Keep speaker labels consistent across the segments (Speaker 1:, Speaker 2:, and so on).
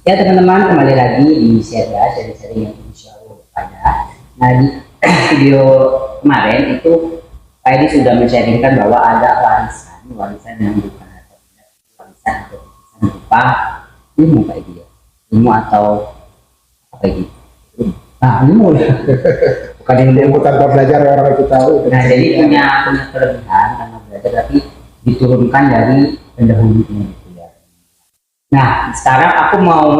Speaker 1: Ya teman-teman, kembali lagi di sharing yang insya Allah pada. Nah di video kemarin itu Pak Edi sudah men-sharingkan bahwa ada warisan yang bukan warisan atau berupa ilmu Pak Edi ya, ilmu atau apa ini? Nah ilmu ya, bukan ilmu
Speaker 2: tanpa belajar orang itu tahu.
Speaker 1: Nah jadi punya kelebihan karena belajar tapi diturunkan dari pendahulunya. Nah, sekarang aku mau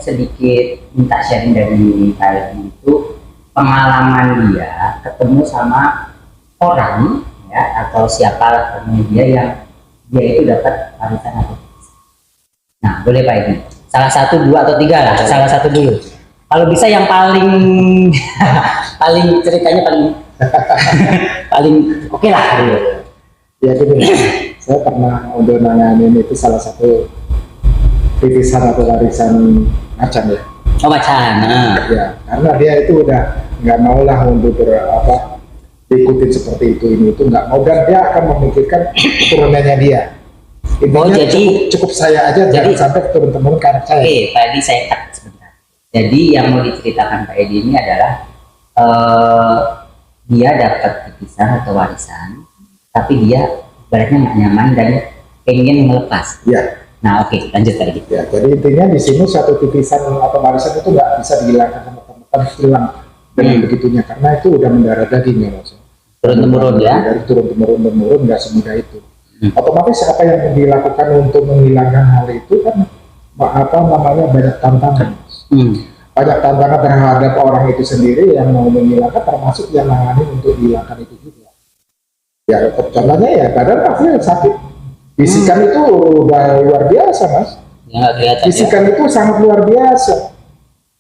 Speaker 1: sedikit minta sharing dari kalian itu pengalaman dia ketemu sama orang ya atau siapa teman dia itu dapat warisan atau nah boleh Pak Edi salah satu, dua atau tiga lah, salah satu dulu kalau bisa yang paling paling ceritanya paling oke lah dulu.
Speaker 2: Ya gini, saya pernah udah nanganin itu salah satu titisan atau warisan macan ya.
Speaker 1: Oh macan.
Speaker 2: Ya, karena dia itu udah nggak mau lah untuk diikutin seperti itu nggak mau, dan dia akan memikirkan turunannya dia. Intinya
Speaker 1: jadi
Speaker 2: cukup saya aja, jangan sampai turun-temurun ke anak saya.
Speaker 1: Oke, tadi saya cut sebentar. Jadi yang mau diceritakan Pak Edi ini adalah dia dapat titisan atau warisan, tapi dia ibaratnya nggak nyaman dan pengen melepas.
Speaker 2: Ya.
Speaker 1: Nah oke, lanjut tadi.
Speaker 2: Ya, jadi intinya di sini satu titisan atau warisan itu nggak bisa dihilangkan sama teman-teman, hilang dengan begitunya, karena itu udah mendarah dagingnya Mas.
Speaker 1: Turun-temurun ya.
Speaker 2: Dari turun-temurun nggak semudah itu. Otomatis apa yang dilakukan untuk menghilangkan hal itu kan apa namanya banyak tantangan. Banyak tantangan terhadap orang itu sendiri yang mau menghilangkan, termasuk yang nangani untuk menghilangkan itu juga. Ya contohnya ya badan pasti sakit. Bisikan itu udah luar biasa Mas.
Speaker 1: Ya,
Speaker 2: bisikan itu sangat luar biasa.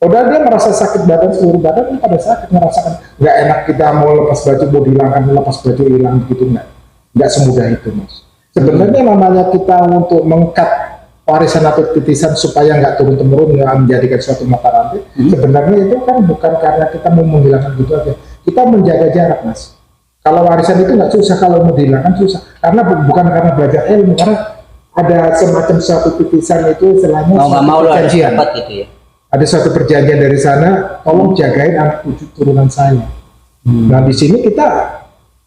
Speaker 2: Udah dia merasa sakit badan, seluruh badan pada sakit, merasakan nggak enak, kita mau lepas baju, mau dihilangkan, lepas baju hilang begitu nggak semudah itu Mas. Sebenarnya namanya kita untuk mengkat warisan atau titisan supaya nggak turun-temurun, nggak menjadikan suatu mata rantai, sebenarnya itu kan bukan karena kita mau menghilangkan gitu aja, kita menjaga jarak Mas. Kalau warisan itu nggak susah, kalau mau dihilangkan susah, karena bukan karena belajar ilmu, karena ada semacam suatu titisan itu istilahnya perjanjian.
Speaker 1: Gitu ya.
Speaker 2: Ada suatu perjanjian dari sana, tolong jagain anak cucu turunan saya. Nah di sini kita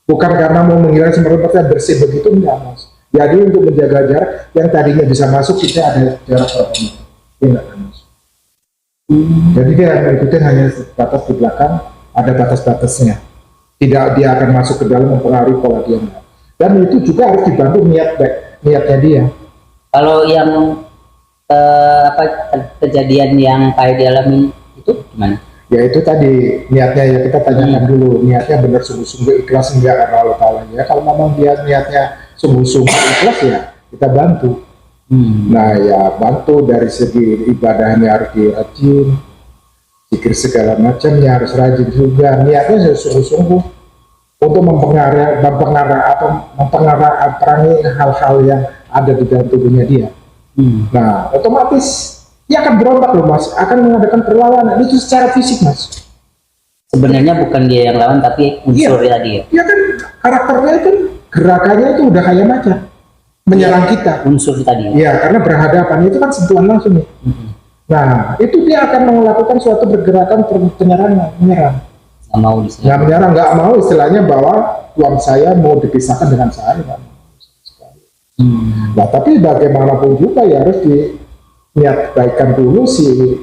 Speaker 2: bukan karena mau menghilangkan semerta bersih begitu, enggak Mas. Jadi untuk menjaga jarak yang tadinya bisa masuk, kita ada jarak berapa meter, dia nggak akan masuk. Jadi dia ikutin hanya batas di belakang, ada batas-batasnya. Tidak dia akan masuk ke dalam mempengaruhi pola dia. Dan itu juga harus dibantu niatnya dia.
Speaker 1: Kalau yang kejadian yang kayak dialami itu gimana?
Speaker 2: Ya itu tadi niatnya ya kita tanyakan dulu, niatnya benar sungguh-sungguh ikhlas enggak karena Allah Ta'ala ya. Kalau memang dia niatnya sungguh-sungguh ikhlas ya kita bantu. Nah ya bantu dari segi ibadahnya harus dirajin, zikir segala macamnya harus rajin juga, niatnya sungguh-sungguh untuk mempengaruhi hal-hal yang ada di dalam tubuhnya dia. Nah otomatis dia akan berontak loh Mas, akan mengadakan perlawanan itu secara fisik Mas.
Speaker 1: Sebenarnya bukan dia yang lawan tapi unsurnya dia.
Speaker 2: Iya kan karakternya itu, gerakannya itu udah kayak macan menyerang kita.
Speaker 1: Unsur tadi.
Speaker 2: Iya karena berhadapan itu kan sentuhan langsung nih. Nah itu dia akan melakukan suatu pergerakan penyerangan, menyerang.
Speaker 1: Nggak mau
Speaker 2: nggak menyerang, nggak mau istilahnya bahwa tuan saya mau dipisahkan dengan saya kan. Nah tapi bagaimanapun juga ya harus niat baikkan dulu si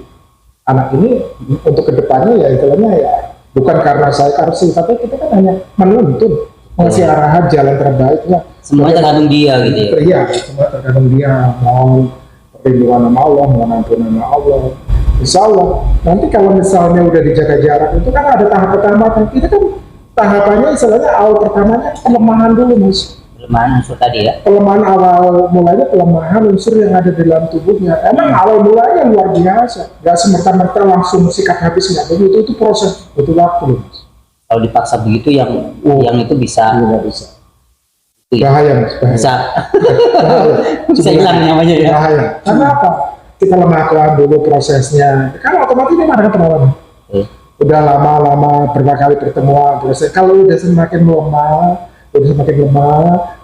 Speaker 2: anak ini untuk kedepannya ya istilahnya ya bukan karena saya harus sifatnya, kita kan hanya menuntun ngasih arahan jalan terbaik lah.
Speaker 1: Semuanya tergantung dia gitu ya.
Speaker 2: Iya semua tergantung dia, mau perlindungan sama Allah, mau ampunan sama Allah. Insya Allah nanti kalau misalnya udah dijaga jarak itu kan ada tahap pertama, kita kan tahapannya istilahnya awal pertamanya pelemahan dulu Mas.
Speaker 1: Pelemahan unsur tadi ya.
Speaker 2: Pelemahan awal mulanya pelemahan unsur yang ada di dalam tubuhnya. Emang awal mulanya luar biasa, nggak semerta-merta langsung sikat habis, nggak begitu, itu proses, butuh waktu.
Speaker 1: Kalau dipaksa begitu yang itu bisa.
Speaker 2: Nggak bisa. Bahaya Mas, bahaya.
Speaker 1: Bisa hilang namanya ya.
Speaker 2: Bahaya. Karena apa? Kita lemahkan dulu prosesnya. Kan otomatis dia ada perlawanan. Udah lama-lama berapa kali pertemuan, proses. Kalau udah semakin lemah,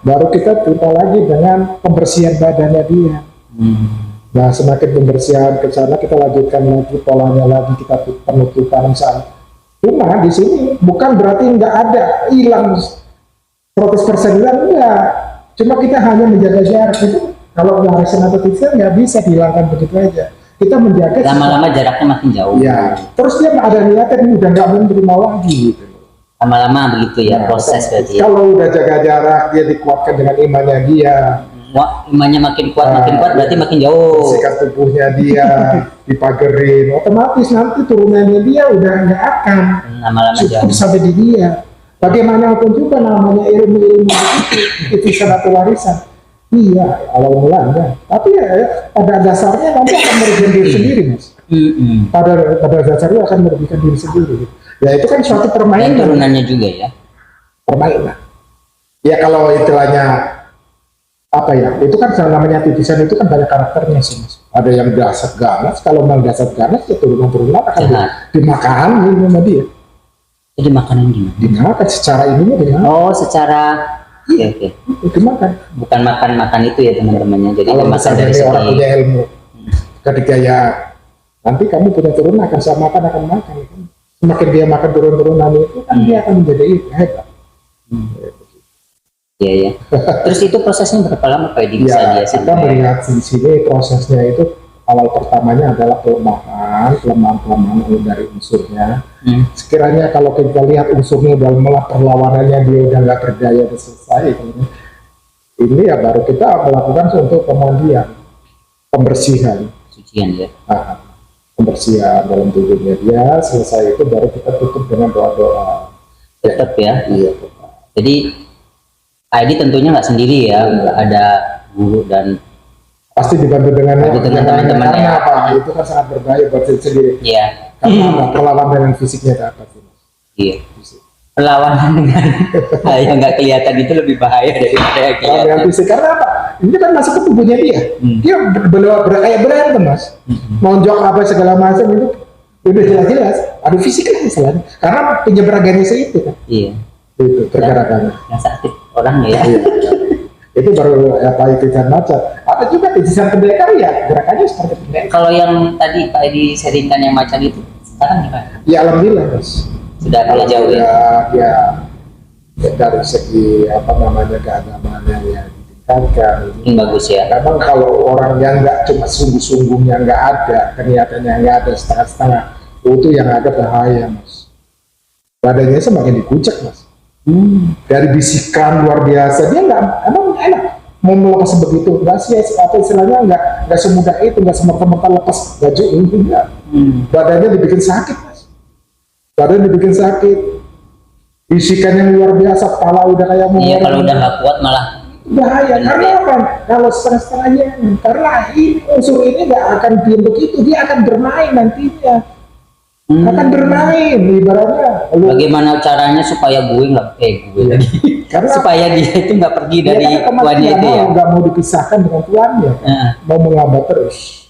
Speaker 2: baru kita cerita lagi dengan pembersihan badannya dia. Nah, semakin pembersihan ke sana, kita lanjutkan lagi polanya lagi, kita penutupan misalnya. Cuma di sini bukan berarti nggak ada hilang 100% hilang, enggak. Cuma kita hanya menjaga jarak itu. Kalau warisan atau tidak nggak bisa dihilangkan begitu aja. Kita menjaga.
Speaker 1: Lama-lama jaraknya makin jauh.
Speaker 2: Ya, terus dia ada niatan udah nggak mau menerima lagi gitu.
Speaker 1: Lama-lama begitu ya, proses berarti.
Speaker 2: Kalau udah jaga jarak, dia dikuatkan dengan imannya dia.
Speaker 1: Wah, imannya makin kuat berarti makin jauh.
Speaker 2: Sikap tubuhnya dia dipagerin, otomatis nanti turunannya dia udah nggak akan
Speaker 1: lama-lama
Speaker 2: cukup
Speaker 1: jauh.
Speaker 2: sampai di dia. Bagaimanapun juga namanya ilmu-ilmu itu sangat warisan. Iya, awal mulanya. Tapi ya, pada dasarnya nanti akan merugikan diri sendiri, Mas. Pada dasarnya akan merugikan diri sendiri. Ya itu kan suatu permainan.
Speaker 1: Dan turunannya juga ya.
Speaker 2: Permainan. Ya kalau istilahnya apa ya, itu kan namanya titisan itu kan banyak karakternya sih, Mas. Ada yang dasar ganas, kalau memang dasar ganas ya turunan-turunan akan dimakan sama dia.
Speaker 1: Jadi makanan gimana?
Speaker 2: Dimakan secara ininya dimakan.
Speaker 1: Oh, secara oke.
Speaker 2: Dimakan.
Speaker 1: Bukan makan itu ya teman-temannya. Jadi
Speaker 2: kalau
Speaker 1: dimakan
Speaker 2: misalnya
Speaker 1: dari
Speaker 2: orang
Speaker 1: segi
Speaker 2: punya ilmu, ketika ya nanti kamu punya turunan akan sama akan makan. Semakin dia makan turun-turunan itu kan dia akan menjadi hebat.
Speaker 1: Iya ya. Terus itu prosesnya berapa lama Pak Edi bisa dia
Speaker 2: kita
Speaker 1: sampai?
Speaker 2: melihat di sini prosesnya itu awal pertamanya adalah pelemahan dari unsurnya. Sekiranya kalau kita lihat unsurnya dalam perlawanannya dia udah nggak berdaya dan selesai, ini ya baru kita melakukan untuk pemandian, pembersihan,
Speaker 1: Sucian ya.
Speaker 2: Pembersihan dalam tubuhnya dia. Selesai itu baru kita tutup dengan doa-doa.
Speaker 1: Tetap ya.
Speaker 2: Iya.
Speaker 1: Jadi Edi tentunya nggak sendiri ya, ada guru dan
Speaker 2: pasti dibantu dengan
Speaker 1: teman-teman
Speaker 2: karena
Speaker 1: ya.
Speaker 2: apa? Itu kan sangat berbahaya buat diri sendiri.
Speaker 1: Iya.
Speaker 2: Karena perlawanan dengan fisiknya apa sih?
Speaker 1: Iya. Perlawanan dengan hal yang nggak kelihatan itu lebih bahaya daripada yang kelihatan.
Speaker 2: Fisik karena apa? Ini kan masuk ke tubuhnya dia. Dia kayak berantem, Mas. Monjok apa segala macam itu udah jelas-jelas. Ada fisik lah misalnya. Karena penyeberangannya itu kan.
Speaker 1: Iya.
Speaker 2: Itu pergerakannya.
Speaker 1: Yang sakit orang ya.
Speaker 2: Iya. Itu baru apa itu macam. Ada juga titisan pendekar ya gerakannya seperti pendekar.
Speaker 1: Kalau yang tadi Pak Edi sharingkan yang macan itu sekarang gimana?
Speaker 2: Ya alhamdulillah, Mas.
Speaker 1: Sudah agak jauh ya.
Speaker 2: Ya dari segi apa namanya keagamaannya yang ditingkatkan.
Speaker 1: Bagus ya.
Speaker 2: Memang kalau orang yang nggak cuma sungguh-sungguhnya nggak ada, keniatannya nggak ada setengah-setengah, itu yang ada bahaya, Mas. Badannya semakin dikucek, Mas. Dari bisikan luar biasa, dia nggak, emang enak mau melepas begitu, nggak sih apa istilahnya nggak semudah itu, nggak semerta-merta lepas baju ini enggak. Badannya dibikin sakit, Mas. Badan dibikin sakit, bisikan yang luar biasa, kepala udah kayak mau.
Speaker 1: Iya, kalau udah nggak kuat malah
Speaker 2: bahaya. Karena apa? Kalau setengah-setengahnya, karena ini unsur ini nggak akan diam begitu, dia akan bermain nantinya. Akan bermain ibaratnya.
Speaker 1: Bagaimana caranya supaya gue nggak lagi karena supaya dia itu nggak pergi dari tuannya itu ya,
Speaker 2: nggak mau dipisahkan dengan tuannya, mau menghambat terus.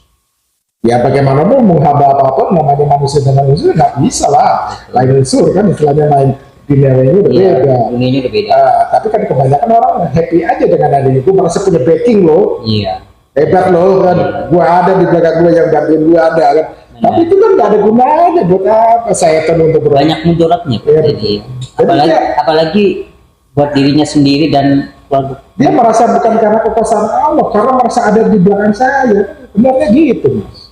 Speaker 2: Ya bagaimana mau menghambat apapun, namanya manusia dengan unsur nggak bisa lah. Lain unsur kan istilahnya lain dunianya berbeda.
Speaker 1: Dunianya berbeda.
Speaker 2: Tapi kan kebanyakan orang happy aja dengan adanya. Gue merasa punya backing loh.
Speaker 1: Iya.
Speaker 2: Hebat loh kan. Gue ada di belakang gue yang bantuin gue ada kan. Tapi itu kan nggak ada gunanya buat apa saya kan untuk
Speaker 1: banyak mudaratnya jadi apalagi buat dirinya sendiri dan keluarga.
Speaker 2: Dia merasa bukan karena kekuasaan Allah, karena merasa ada di belakang saya. Benarnya gitu, Mas.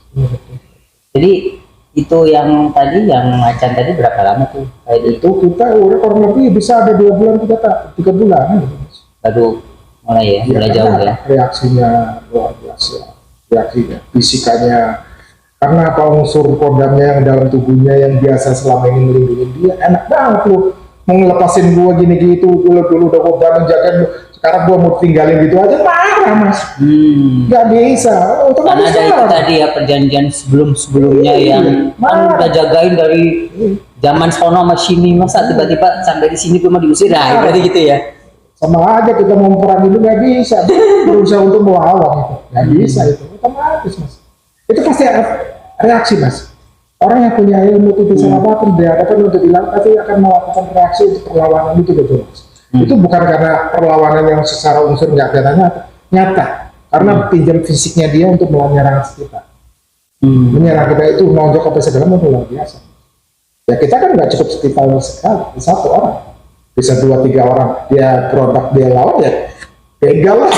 Speaker 1: Jadi itu yang tadi yang macan tadi berapa lama tuh?
Speaker 2: Itu kita kurang lebih bisa ada 2 bulan 3 bulan.
Speaker 1: Baru mulai ya, mulai jauh ya.
Speaker 2: Reaksinya luar biasa, reaksinya, fisikannya. Karena apa unsur kodamnya yang dalam tubuhnya yang biasa selama ini melindungi dia enak banget lu mau ngelepasin gua gini gitu dulu udah gua menjaga sekarang gua mau tinggalin gitu aja marah, Mas. Nggak bisa.
Speaker 1: Karena ada itu tadi ya perjanjian sebelumnya yang udah jagain dari zaman sono sama sini, masa tiba-tiba sampai di sini gua mau diusir lah, berarti gitu ya.
Speaker 2: Sama aja kita mau perang itu nggak bisa, berusaha untuk melawan itu nggak bisa itu otomatis, Mas. Itu pasti reaksi, Mas. Orang yang punya ilmu itu bisa apapun dihadapkan untuk bilang pasti akan melakukan reaksi untuk perlawanan itu betul, Mas. Itu bukan karena perlawanan yang secara unsur nggak kelihatan nyata, karena pinjam fisiknya dia untuk menyerang kita. Menyerang kita itu nonjok apa segala macam luar biasa. Ya kita kan nggak cukup sekitar sekali, satu orang, bisa 2-3 orang dia produk dia lawan ya begal lah.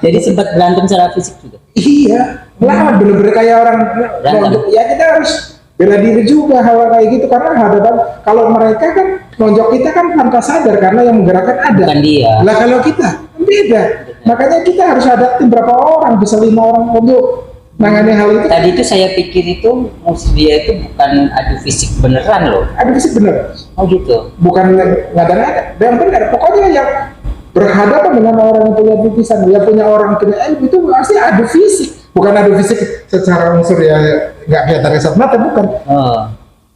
Speaker 1: Jadi sempat berantem secara fisik juga.
Speaker 2: Iya, lah bener-bener kayak orang nonjok. Ya kita harus bela diri juga hal kayak gitu karena hadapan kalau mereka kan nonjok kita kan tanpa sadar karena yang menggerakkan ada.
Speaker 1: Bukan dia.
Speaker 2: Lah kalau kita kan beda. Makanya kita harus hadapin berapa orang, bisa 5 orang untuk menangani hal itu.
Speaker 1: Tadi itu saya pikir itu musuh dia itu bukan adu fisik beneran loh.
Speaker 2: Adu fisik bener.
Speaker 1: Oh gitu.
Speaker 2: Bukan ngada-ngada. Dan benar. Pokoknya yang berhadapan dengan orang yang punya titisan, yang punya orang punya ilmu itu pasti adu fisik. Bukan adu fisik secara unsur ya nggak kelihatan kasat mata, bukan.
Speaker 1: Oh.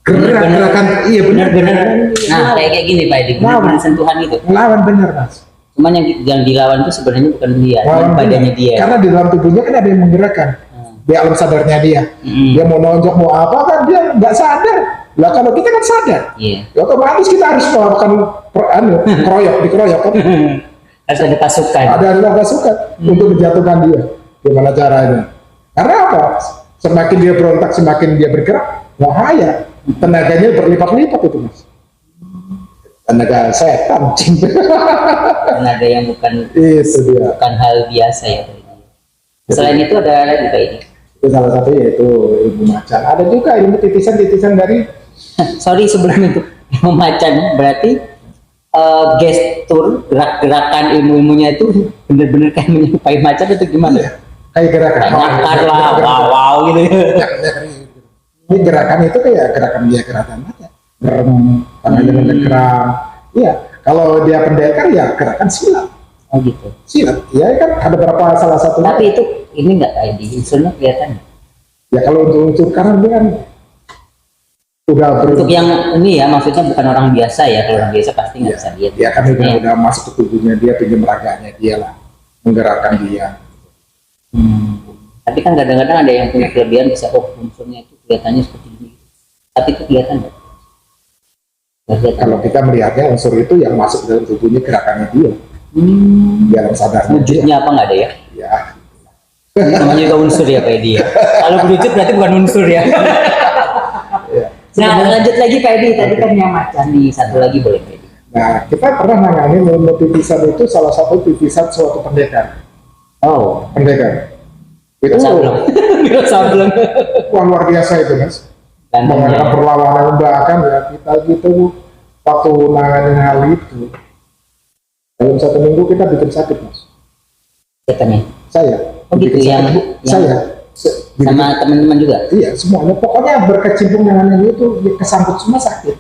Speaker 2: Gerakan, iya benar-benar.
Speaker 1: Nah kayak gini Pak Edi, benar sentuhan gitu.
Speaker 2: Lawan bener mas.
Speaker 1: Cuman yang dilawan itu sebenarnya bukan dia, badannya dia.
Speaker 2: Karena di dalam tubuhnya kan ada yang menggerakkan. Di alam sadarnya dia. Dia mau nonjok mau apa kan dia nggak sadar. Lah kalau kita kan sadar.
Speaker 1: Iya.
Speaker 2: Ya otomatis kita harus melakukan dikeroyok kan.
Speaker 1: Harus ada pasukan.
Speaker 2: Ada pasukan untuk menjatuhkan dia. Gimana caranya? Karena apa? Semakin dia berontak, semakin dia bergerak, bahaya. Tenaganya berlipat-lipat itu mas. Tenaga setan.
Speaker 1: Tenaga yang bukan
Speaker 2: itu dia.
Speaker 1: Bukan hal biasa ya. Selain itu ada lagi Pak Edi?
Speaker 2: Itu salah satu yaitu ilmu macan. Ada juga ilmu titisan dari
Speaker 1: sorry sebelum itu ilmu macan berarti gestur gerak-gerakan ilmu-ilmunya itu benar-benar kayak menyerupai macan itu gimana?
Speaker 2: Iya, kayak gerakan.
Speaker 1: Nyakar lah, wow gitu.
Speaker 2: Ini gerakan itu kayak gerakan dia gerakan macan. Gerem, tangannya menggeram. Iya, kalau dia pendekar ya gerakan silat.
Speaker 1: Oh gitu.
Speaker 2: Silat, ya kan ada beberapa salah satu.
Speaker 1: Tapi itu ini nggak kayak di unsurnya kelihatan.
Speaker 2: Ya kalau untuk unsur karena dia kan udah
Speaker 1: untuk yang ini ya maksudnya bukan orang biasa ya. Kalau orang biasa pasti nggak bisa lihat.
Speaker 2: Ya kan udah masuk ke tubuhnya dia, pinjam raganya dia lah, menggerakkan dia.
Speaker 1: Tapi kan kadang-kadang ada yang punya kelebihan bisa unsurnya itu kelihatannya seperti ini. Tapi itu kelihatan nggak?
Speaker 2: Kalau kita melihatnya unsur itu yang masuk dalam tubuhnya gerakannya dia. Di alam sadarnya.
Speaker 1: Wujudnya apa nggak ada ya?
Speaker 2: Ya.
Speaker 1: Namanya juga unsur ya Pak Edi. Kalau berwujud berarti bukan unsur ya. Nah lanjut lagi Pak Edi. Tadi kan yang macan nih, satu lagi boleh Pak Edi.
Speaker 2: Nah kita pernah nangani ilmu titisan itu salah satu titisan suatu pendekar.
Speaker 1: Oh,
Speaker 2: pendekar. Itu
Speaker 1: sableng.
Speaker 2: Wah luar biasa itu mas. Mengangkat perlawanan bahkan ya kita gitu waktu nangani hal itu dalam 1 minggu kita bikin sakit mas.
Speaker 1: Siapa nih?
Speaker 2: Saya.
Speaker 1: Oh gitu yang
Speaker 2: saya.
Speaker 1: Sama teman-teman juga?
Speaker 2: Iya semuanya. Pokoknya berkecimpung dengan ini itu kesangkut semua sakit.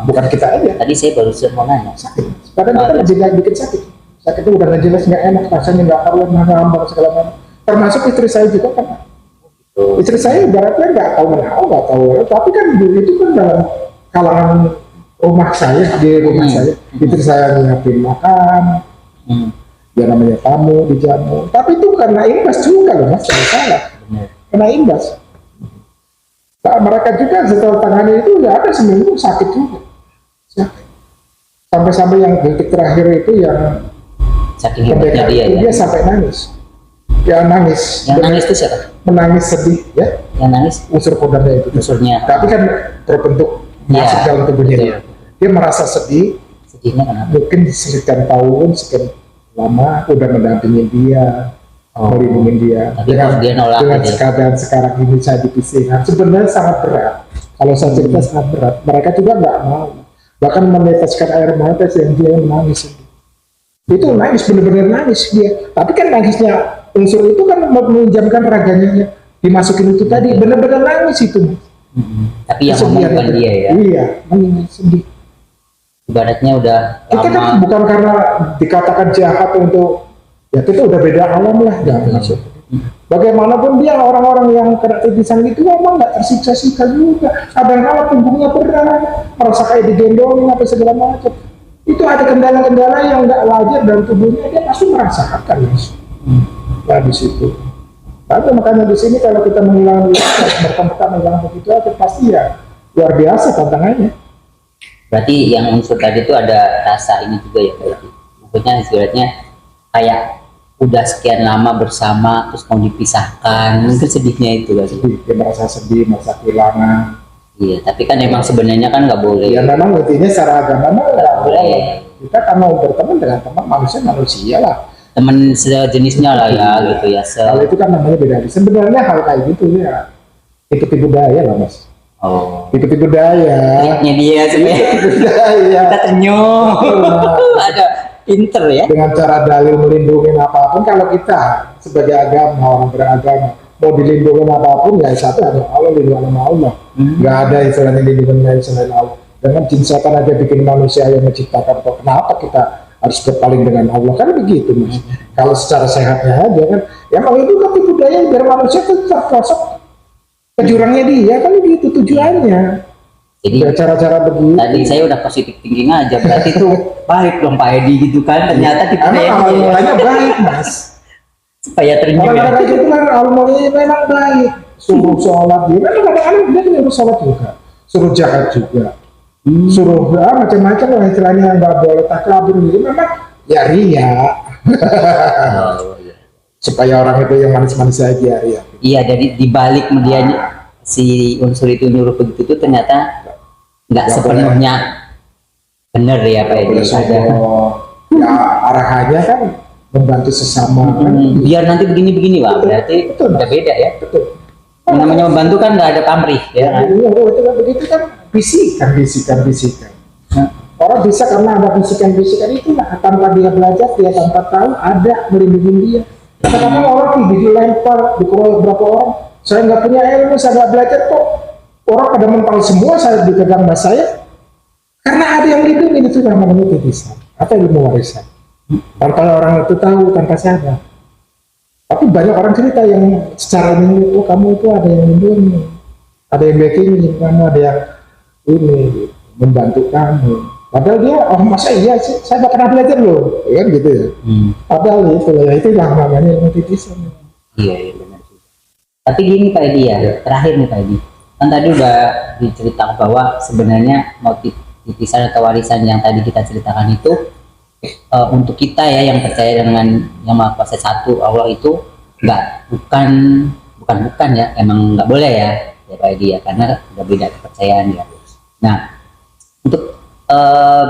Speaker 2: Bukan kita aja.
Speaker 1: Tadi saya baru mau nanya.
Speaker 2: Sakit. Kadang kita bikin sakit. Sakit itu udah nggak jelas, nggak enak, rasanya nggak karuan, ngambang segala macam. Termasuk istri saya juga kan. Istri saya ibaratnya nggak tahu menau, nggak tahu. Tapi kan itu kan dalam kalangan rumah saya, di rumah saya. Istri saya nyiapin makan. Dia namanya tamu, dijamu. Tapi itu karena imbas juga loh mas, jangan salah. Karena imbas. Nah, mereka juga setelah tangani itu nggak ada seminggu sakit juga. Sampai-sampai yang detik terakhir itu yang
Speaker 1: saking hebatnya dia
Speaker 2: sampai nangis. Ya nangis.
Speaker 1: Yang nangis itu siapa?
Speaker 2: Menangis sedih ya.
Speaker 1: Yang nangis
Speaker 2: unsur kodamnya itu.
Speaker 1: Unsurnya.
Speaker 2: Tapi kan terbentuk masuk dalam tubuhnya dia. Dia merasa sedih.
Speaker 1: Sedihnya kenapa?
Speaker 2: Mungkin sekian tahun, sekian lama udah mendampingi dia, melindungi dia. Dengan keadaan sekarang ini saya dipisahkan, sebenarnya sangat berat. Kalau saya cerita sangat berat. Mereka juga nggak mau. Bahkan meneteskan air mata yang dia menangis. Itu nangis, benar-benar nangis dia. Tapi kan nangisnya unsur itu kan meminjamkan raganya dimasukin itu tadi, benar-benar nangis itu.
Speaker 1: Tapi yang ngomong bukan dia ya?
Speaker 2: Iya, nangis sedih.
Speaker 1: Ibaratnya udah
Speaker 2: kita kan bukan karena dikatakan jahat untuk, ya kita udah beda alam lah, jangan masuk. Bagaimanapun dia orang-orang yang kena titisan itu memang nggak tersiksa-siksa juga. Kadang-kadang punggungnya berat, merasa kayak digendongin apa segala macam. Itu ada kendala-kendala yang nggak wajar dalam tubuhnya, dia pasti merasakan mas. Nah di situ. Tapi makanya di sini kalau kita menghilangkan bertemu menghilangkan begitu aja pasti ya luar biasa tantangannya.
Speaker 1: Berarti yang unsur tadi itu ada rasa ini juga ya, maksudnya ibaratnya kayak udah sekian lama bersama terus mau dipisahkan, mungkin sedihnya itu gak sih?
Speaker 2: Dia merasa sedih, merasa kehilangan.
Speaker 1: Iya, tapi kan emang sebenarnya kan nggak boleh.
Speaker 2: Ya memang intinya secara agama mah nggak boleh.
Speaker 1: Boleh.
Speaker 2: Kita kan mau berteman dengan teman manusia lah.
Speaker 1: Temen sejenisnya lah ya, gitu ya.
Speaker 2: Kalau itu kan namanya beda. Sebenarnya hal kayak gitu ya, ikuti budaya lah mas.
Speaker 1: Oh.
Speaker 2: Ikuti budaya.
Speaker 1: Triknya dia sebenarnya.
Speaker 2: Ikuti budaya.
Speaker 1: Kita tenyum. Ada pinter ya.
Speaker 2: Dengan cara dalil melindungi apapun, kalau kita sebagai agama, orang beragama mau dilindungi apapun, ya satu hanya Allah, lindungi sama Allah. Nggak ada istilahnya lindungi lain selain Allah. Dengan jin setan aja bikin manusia yang menciptakan, kok kenapa kita harus berpaling dengan Allah? Kan begitu mas. Kalau secara sehatnya aja kan, ya mau itu kan budaya biar manusia itu terprosok ke jurangnya dia, kan gitu tujuannya.
Speaker 1: Jadi
Speaker 2: ya, cara-cara begitu.
Speaker 1: tadi saya udah positif thinking aja, berarti itu baik dong Pak Edi gitu kan, ternyata tipe
Speaker 2: Emang awal mulanya baik mas.
Speaker 1: supaya ternyum ya.
Speaker 2: Orang-orang kayak gitu kan awal mulanya memang baik. Suruh sholat dia, memang kadang-kadang dia nyuruh sholat juga, suruh zakat juga, suruh macam-macam lah istilahnya, nggak boleh takabur gitu. Memang ya ria.
Speaker 1: Oh, iya.
Speaker 2: Supaya orang itu yang manis-manis aja ya.
Speaker 1: Iya, jadi dibalik medianya si unsur itu nyuruh begitu tuh ternyata nggak sepenuhnya benar ya Pak Edi.
Speaker 2: Ya arahannya kan membantu sesama. Kan.
Speaker 1: Biar nanti begini-begini Pak, berarti
Speaker 2: betul,
Speaker 1: udah beda ya.
Speaker 2: Betul.
Speaker 1: Yang namanya membantu kan nggak ada pamrih ya kan?
Speaker 2: Iya, begitu kan bisikan. Orang bisa karena ada bisikan itu lah, tanpa dia belajar, dia tanpa tahu ada melindungi dia. Kadang-kadang orang dilempar, dikeroyok berapa orang, saya nggak punya ilmu, saya nggak belajar kok. Orang pada mental semua, saya dipegang mas saya, karena ada yang lindungi, itu namanya titisan atau ilmu warisan. Tanpa orang itu tahu, tanpa sadar. Tapi banyak orang cerita yang secara ini, oh kamu itu ada yang lindungi, ada yang backing kamu, ada yang ini membantu kamu. Padahal dia, oh masa iya sih, saya nggak pernah belajar loh, kan gitu ya. Padahal itu lah namanya ilmu titisan.
Speaker 1: Iya benar. Tapi gini Pak Edi ya, terakhir nih Pak Edi, kan tadi udah diceritakan bahwa sebenarnya motif titisan atau warisan yang tadi kita ceritakan itu untuk kita ya yang percaya dengan yang Maha Kuasa Satu Allah itu bukan ya, emang nggak boleh ya Pak Edi ya, karena udah beda kepercayaan ya. Nah untuk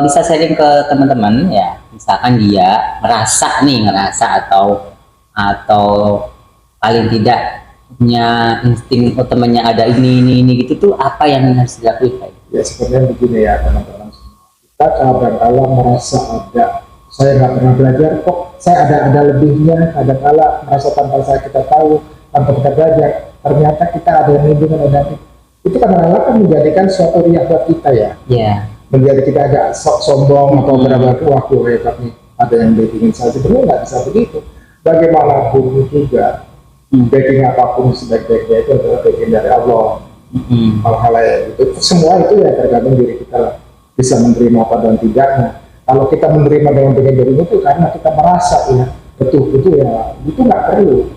Speaker 1: bisa sharing ke teman-teman ya, misalkan dia ngerasa atau paling tidak punya insting temannya ada ini gitu tuh, apa yang harus dilakukan Pak?
Speaker 2: Ya sebenarnya begini ya teman-teman, kita kadang-kala merasa ada, saya nggak pernah belajar kok, saya ada lebihnya, kadang-kala merasa tanpa kita tahu, tanpa kita belajar, ternyata kita ada yang lindungi, itu kadang-kala kan menjadikan suatu riak buat kita ya.
Speaker 1: Yeah.
Speaker 2: Menjadi kita agak sombong atau berapa waktu hebat nih, ada yang backing saya, sebenarnya nggak bisa begitu. Bagaimanapun juga backing apapun sebaik-baiknya itu adalah backing dari Allah. Hal-hal itu semua itu ya tergantung diri kita lah, bisa menerima apa dan tidaknya. Kalau kita menerima dengan backing itu karena kita merasa ya betul itu ya itu nggak perlu.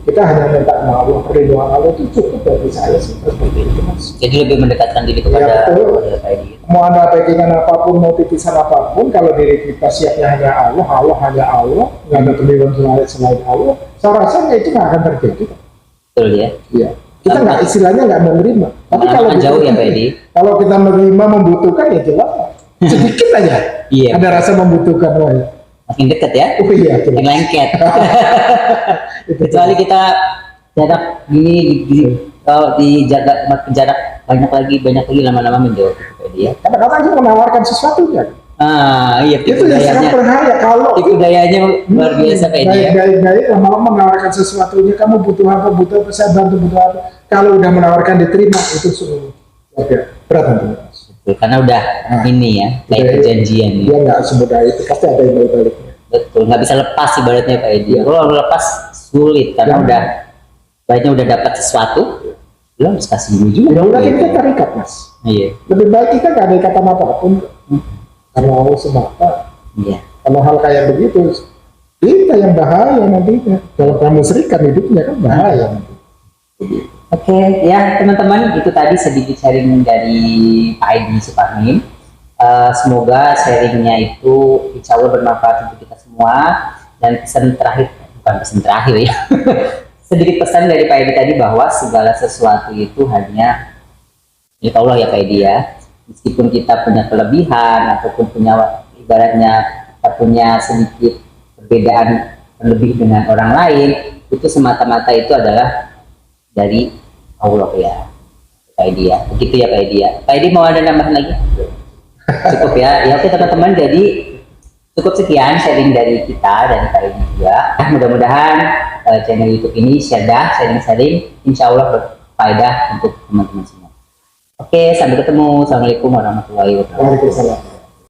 Speaker 2: Kita hanya minta sama Allah, perlindungan Allah itu cukup bagi saya seperti itu mas.
Speaker 1: Jadi lebih mendekatkan diri kepada
Speaker 2: ya, mau ada backingan apapun, mau titisan apapun, kalau diri kita siapnya hanya Allah hanya Allah, nggak ada perlindungan selain Allah, saya rasa itu nggak akan terjadi.
Speaker 1: Betul ya?
Speaker 2: Iya. Kita nggak istilahnya nggak menerima. Tapi kalau
Speaker 1: jauh ya Pak Edi.
Speaker 2: Kalau kita menerima membutuhkan ya jelas sedikit aja.
Speaker 1: Iya.
Speaker 2: Ada rasa membutuhkan lah ya.
Speaker 1: Makin deket ya?
Speaker 2: Oh iya.
Speaker 1: Makin lengket. Kecuali kita jarak gini kalau di jarak banyak lagi lama-lama menjauh Pak Edi ya.
Speaker 2: Kadang-kadang dia menawarkan sesuatu ya.
Speaker 1: Iya,
Speaker 2: itu yang sangat berbahaya kalau
Speaker 1: tipu dayanya luar biasa Pak Edi ya.
Speaker 2: Gaya-gaya lama-lama menawarkan sesuatunya, kamu butuh apa, saya bantu, butuh apa. Kalau udah menawarkan diterima itu sungguh berat nanti.
Speaker 1: Karena udah ini ya, kayak perjanjian.
Speaker 2: Dia nggak semudah itu, pasti ada yang balik-baliknya.
Speaker 1: Betul, nggak bisa lepas ibaratnya Pak Edi. Kalau lepas sulit karena udah dapat sesuatu, lo harus kasih dulu juga.
Speaker 2: Udah kita terikat mas.
Speaker 1: Iya.
Speaker 2: Lebih baik kita nggak ada ikatan apapun. Karena Allah semata.
Speaker 1: Iya.
Speaker 2: Kalau hal kayak begitu, kita yang bahaya nantinya. Kalau kamu serikan hidupnya kan bahaya nanti.
Speaker 1: Oke, ya teman-teman, itu tadi sedikit sharing dari Pak Edi Suparmin. Semoga sharingnya itu insya Allah bermanfaat untuk kita semua. Dan pesan terakhir, bukan pesan terakhir ya, sedikit pesan dari Pak Edi tadi bahwa segala sesuatu itu hanya milik Allah ya Pak Edi ya. Meskipun kita punya kelebihan ataupun punya ibaratnya kita punya sedikit perbedaan lebih dengan orang lain, itu semata-mata itu adalah dari Allah ya Pak Edi ya. Begitu ya Pak Edi ya. Pak Edi mau ada tambahan lagi? Cukup ya. Ya oke teman-teman, jadi cukup sekian sharing dari kita, dari Pak Edi juga. Mudah-mudahan channel YouTube ini sharing-sharing insya Allah berfaedah untuk teman-teman semua. Oke, sampai ketemu. Assalamualaikum warahmatullahi wabarakatuh.
Speaker 2: Waalaikumsalam.